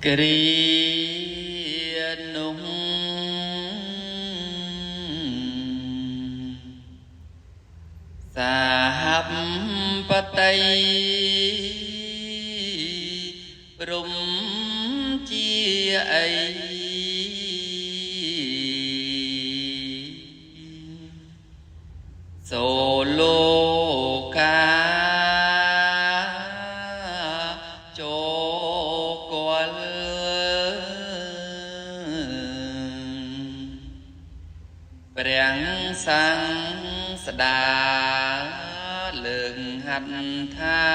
គ្រានោះសហបតីព្រំជាអីសូលោកាព្រះសង្ឃស្ដាលើកហាត់ថា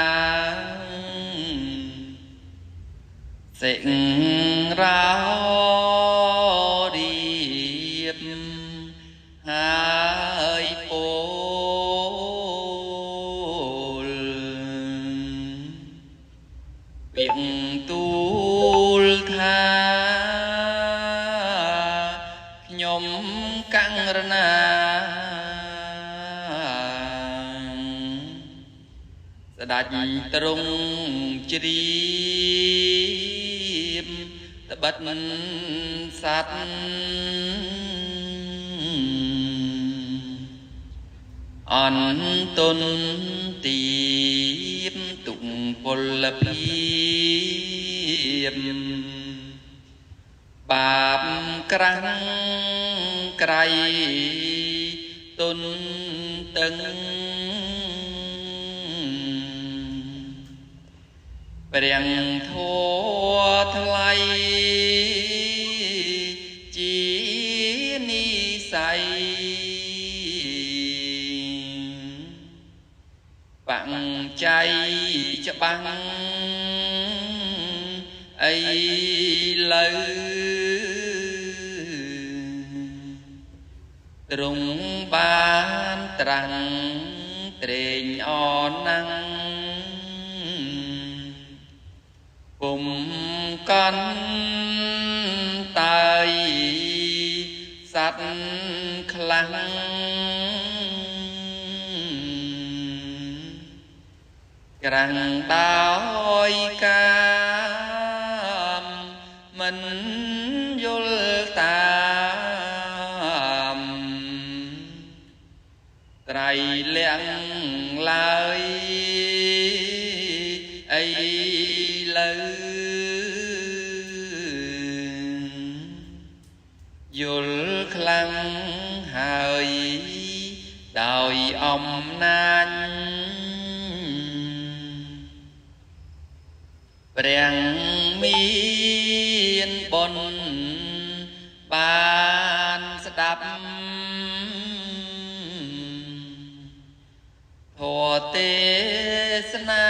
សិង្ហរោរៀបហើយពោលពាក្យទូលថាខ្ញុំកង្រណាស្ដេចទ្រង់ជ្រាបត្បិតសត្វអន្តនទីបទុពលភាពបាបក្រាំងក្រៃទុនតឹងព្រះធម៌ថ្លៃជានិស័យបញ្ច័យច្បាំងអីលើទ្រង់បានត្រាំងត្រេងអរណាំងពុំកន់តើយសត្វខ្លាំងក្រាំងដោយកាមមិនយល់តាមត្រៃលក្ខឡើយអីលើយល់ខ្លាំងហើយដោយអំណាចព្រះមានបុណ្យបានស្ដាប់ធម៌ទេសនា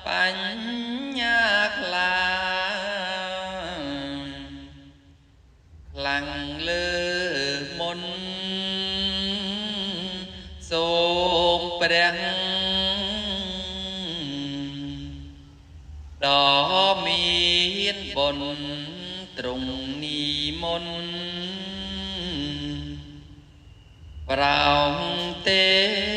បញ្ញាខ្លាំងលើមុនសូមព្រះដ៏មានបុណ្យទ្រង់និមន្តប្រោងទេ